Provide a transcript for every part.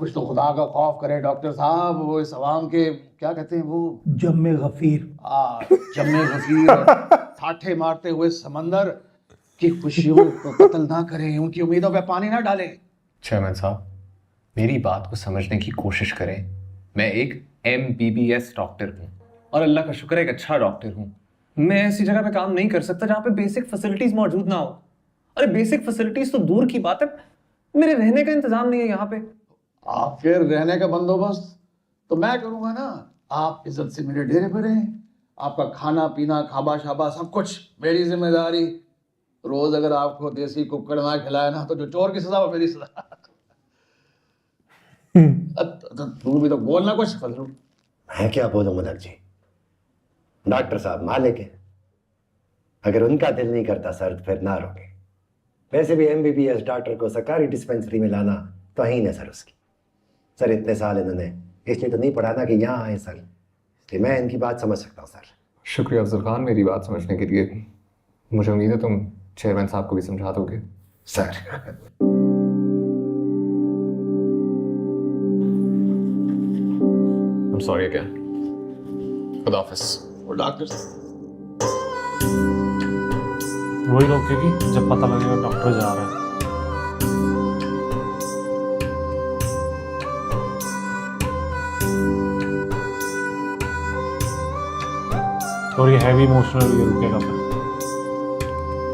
कुछ तो खुदा का खौफ करे डॉक्टर साहब। वो इस अवाम के क्या कहते हैं वो जम्मे गफीर, जम्मे गफीर और ठाठे मारते हुए समंदर की खुशियों को कत्ल ना करें, उनकी उम्मीदों पे पानी ना डालें। चेयरमैन साहब, मेरी बात को समझने की कोशिश करें। मैं एक MBBS डॉक्टर हूँ और अल्लाह का शुक्र है एक अच्छा डॉक्टर हूँ। मैं ऐसी जगह पे काम नहीं कर सकता जहाँ पे बेसिक फैसिलिटीज मौजूद ना हो। अरे बेसिक फैसिलिटीज तो दूर की बात है, मेरे रहने का इंतजाम नहीं है यहाँ पे। आपके रहने का बंदोबस्त तो मैं करूंगा ना। आप इज्जत से मेरे डेरे पर रहें, आपका खाना पीना खाबा शाबा सब कुछ मेरी जिम्मेदारी। रोज अगर आपको देसी कुक्कड़ ना खिलाए ना तो जो चोर की सजा वो मेरी सजा। तू भी तो बोलना कुछ फजलू। मैं क्या बोलूं मलक जी, डॉक्टर साहब मालिक है, अगर उनका दिल नहीं करता सर तो फिर ना रोके। वैसे भी MBBS डॉक्टर को सरकारी डिस्पेंसरी में लाना तो ही ना सर उसकी। सर इतने साल इन्होंने इसलिए तो नहीं पढ़ा ना कि यहाँ आए सर, इसलिए मैं इनकी बात समझ सकता हूँ सर। शुक्रिया अफजल खान मेरी बात समझने के लिए। मुझे उम्मीद है तुम चेयरमैन साहब को भी समझा दोगे। Sir I'm sorry again. खुदा हाफिज। और डॉक्टर वही रोकेगी जब पता लगेगा डॉक्टर जा रहा है। और ये हैवी इमोशनल भी रुकेगा फिर,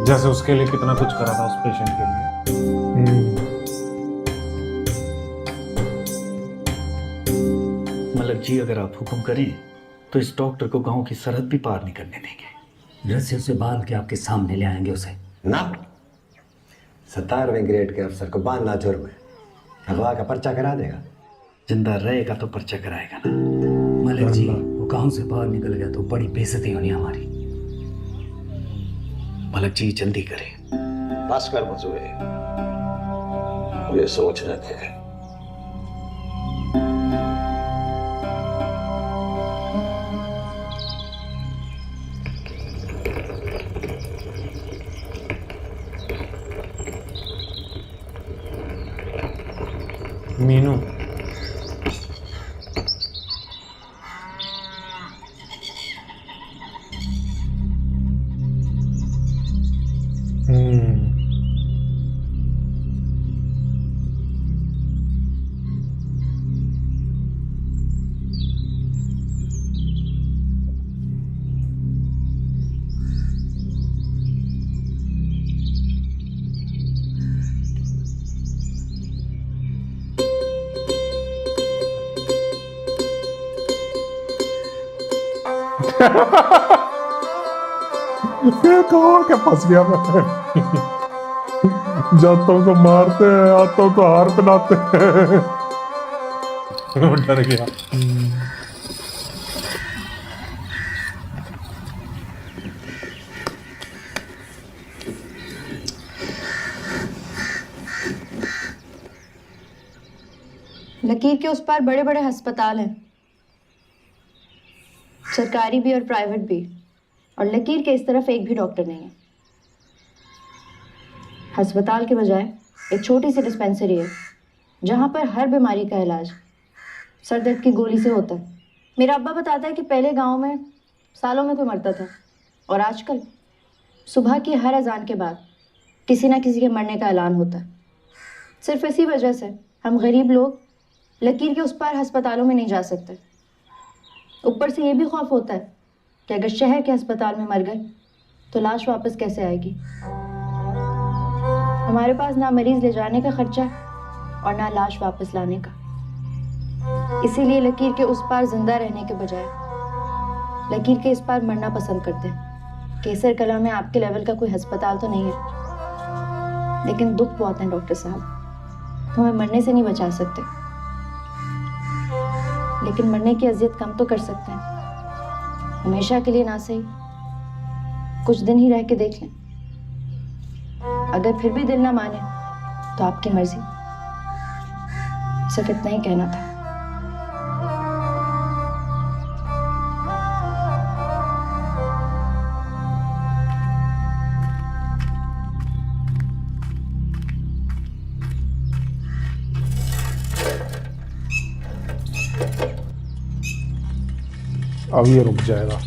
जैसे उसके लिए कितना कुछ करा था उस पेशेंट के लिए। मलक जी अगर आप हुक्म करें तो इस डॉक्टर को गांव की सरहद भी पार नहीं करने देंगे। रस्सियों से बांध के आपके सामने ले आएंगे उसे। ना, 17वें ग्रेड के अफसर को बांधना जुर्म है, अगवा का पर्चा करा देगा। जिंदा रहेगा तो पर्चा कराएगा ना। मलक जी वो गांव से बाहर निकल गया तो बड़ी बेइज्जती होनी हमारी। मलक जी जल्दी करें। बस कर मजूए, ये सोचने थे। मीनू ये कहाँ के फंस गया मैं। जातों को मारते हैं, हाथों को हार पहनाते हैं। वो डर गया। लकीर के उस पार बड़े बड़े अस्पताल हैं, सरकारी भी और प्राइवेट भी, और लकीर के इस तरफ एक भी डॉक्टर नहीं है। अस्पताल के बजाय एक छोटी सी डिस्पेंसरी है जहाँ पर हर बीमारी का इलाज सर दर्द की गोली से होता है। मेरा अब्बा बताता है कि पहले गांव में सालों में कोई मरता था और आजकल सुबह की हर अजान के बाद किसी ना किसी के मरने का ऐलान होता है। सिर्फ इसी वजह से हम गरीब लोग लकीर के उस पार अस्पतालों में नहीं जा सकते। ऊपर से ये भी खौफ होता है कि अगर शहर के अस्पताल में मर गए तो लाश वापस कैसे आएगी। हमारे पास ना मरीज ले जाने का खर्चा है और ना लाश वापस लाने का। इसीलिए लकीर के उस पार जिंदा रहने के बजाय लकीर के इस पार मरना पसंद करते हैं। केसर कला में आपके लेवल का कोई अस्पताल तो नहीं है, लेकिन दुख बहुत है डॉक्टर साहब। हमें मरने से नहीं बचा सकते, लेकिन मरने की अजियत कम तो कर सकते हैं। हमेशा के लिए ना सही, कुछ दिन ही रह के देख लें। अगर फिर भी दिल ना माने तो आपकी मर्जी। सिर्फ इतना ही कहना था। अब ये रुक जाएगा।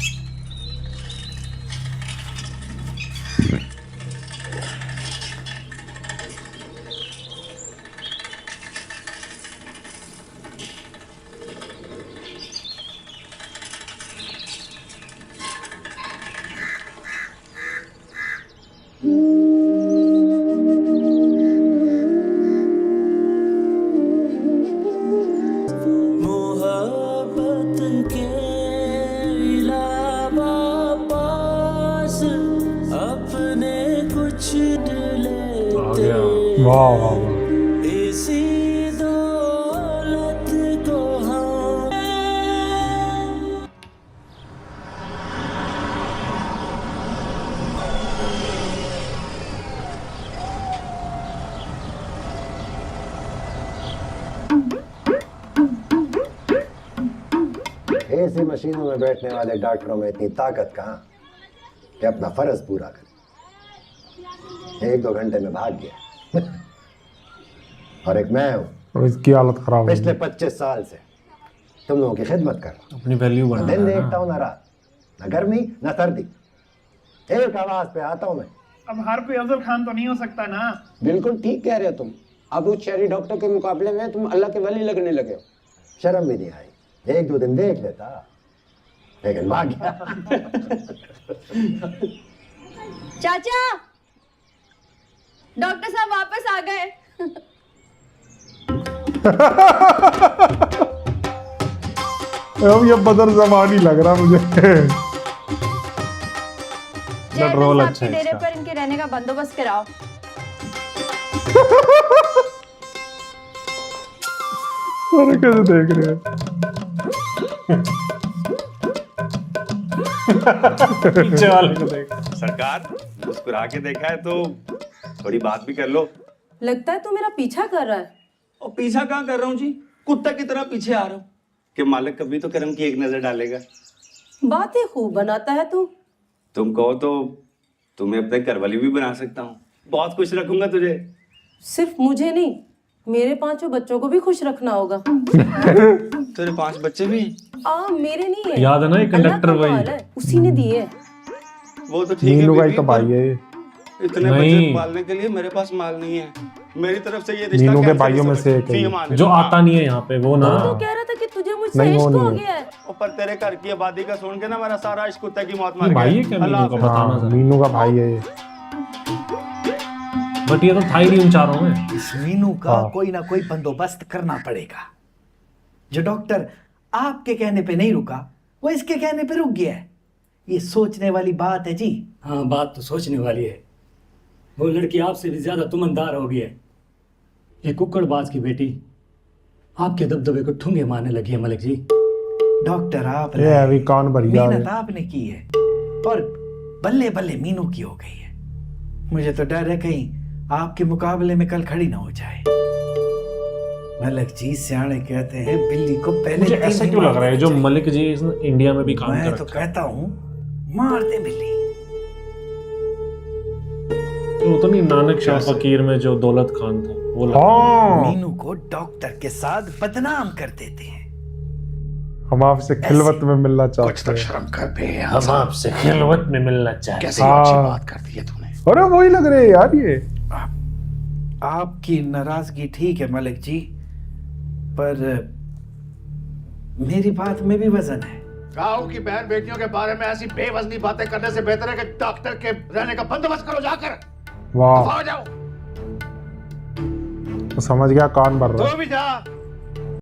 आ गया। वाह वाह वाह। ऐसी मशीनों में बैठने वाले डॉक्टरों में इतनी ताकत कहाँ कि अपना फर्ज पूरा करे। 1-2 घंटे में भाग गया। और एक मैं हूँ, और इसकी हालत खराब हो पिछले गई। 25 साल से तुम लोगों की खिदमत कर रहा अपनी वैल्यू हूँ। बढ़ा दिन रहा है देखता ना। हूँ ना रात, न गर्मी न सर्दी, एक आवाज पे आता हूँ मैं। अब हर कोई अफजल खान तो नहीं हो सकता ना। बिल्कुल ठीक कह रहे हो तुम। अब उस शहरी डॉक्टर के मुकाबले में तुम अल्लाह के वली लगने लगे हो। शर्म भी नहीं आई, 1-2 दिन देख लेता, लेकिन भाग गया। चाचा, डॉक्टर साहब वापस आ गए। अब ये बदर जमानी लग रहा मुझे। चेयरमैन रोल साहब अच्छा के है डेरे इसका। पर इनके रहने का बंदोबस्त कराओ। अरे कैसे देख रहे हैं। पीछे वाले को देख। सरकार मुस्कुरा के देखा है तो थोड़ी बात भी कर लो। लगता है तू मेरा पीछा कर रहा है। और पीछा कहाँ कर रहा हूँ जी, कुत्ता की तरह पीछे आ रहा हूँ कि मालिक कभी तो करम की एक नजर डालेगा। बातें खूब बनाता है तू। तुम कहो तो तुम्हें अपने घरवाली भी बना सकता हूँ, बहुत खुश रखूंगा तुझे। सिर्फ मुझे नहीं, मेरे 5 बच्चों को भी खुश रखना होगा। तेरे 5 बच्चे भी? मेरे नहीं है। याद है ना ये अल्लाह कंडक्टर का वही। माल है, उसी ने दिए है। वो तो ठीक है मीनू का ही बीबी, तो भाई पर है ये। इतने नहीं। बच्चे पालने के लिए मेरे पास माल नहीं है। मेरी तरफ से ये रिश्ता मीनू के कैंसिल भाइयों में हो से एक है फी ये। मान जो लो। आता नहीं है यहाँ पे वो ना। तू तो कह रहा था कि तुझे मुझसे नहीं, वो इश्क हो नहीं गया है। पर तेरे घर की आबादी का सुन के ना मेरा सारा इश्क कुत्ते की मौत मर ये भाई है गया। क्या अल्लाह मीनू का? हाफिज। बताना हाँ, जरा। मीनू का भाई है ये। बट ये तो था ही नहीं उन चारों में। इस मीनू का हाँ। कोई ना कोई बंदोबस्त करना पड़ेगा। जो डॉक्टर आपके कहने पे नहीं रुका, वो इसके कहने पे रुक गया है। ये सोचने वाली बात है जी। हाँ, बात तो सोचने वाली है। वो लड़की आपसे भी ज्यादा तुमनदार हो गई है। ये कुक्कड़बाज की बेटी आपके दबदबे को ठुंगे मारने लगी है मलिक जी। डॉक्टर आप ये अभी कान भर गया मेहनत आपने की है और बल्ले बल्ले मीनू की हो गई है। मुझे तो डर है कहीं आपके मुकाबले में कल खड़ी ना हो जाए। मलिक जी सियाने कहते हैं बिल्ली को पहले मुझे तीन ऐसा ही क्यों लग मार रहा है जो देना मलिक जी इस इंडिया में भी काम चाहिए। कर मैं तो रखा है। कहता हूँ मार दे बिल्ली। वो तो नहीं नानक शाह फकीर में जो दौलत खान था वो लगा। हाँ, मीनू को डॉक्टर के साथ बदनाम कर देते हैं। हम आपसे खिलवत में मिलना चाहते हैं। शर्म कर बे, हम आपसे खिलवत में मिलना चाहते कैसी हाँ। अच्छी बात कर दी है तूने। अरे वही लग रहे हैं यार ये। आपकी नाराजगी ठीक है मलिक जी, पर मेरी बात में भी वजन है। गांव की बहन बेटियों के बारे में ऐसी बेवजनी बातें करने से बेहतर है कि डॉक्टर के रहने का बंदोबस्त करो जाकर। वाह, दफा हो जाओ। तो समझ गया कान भर रहा है। तू भी जा।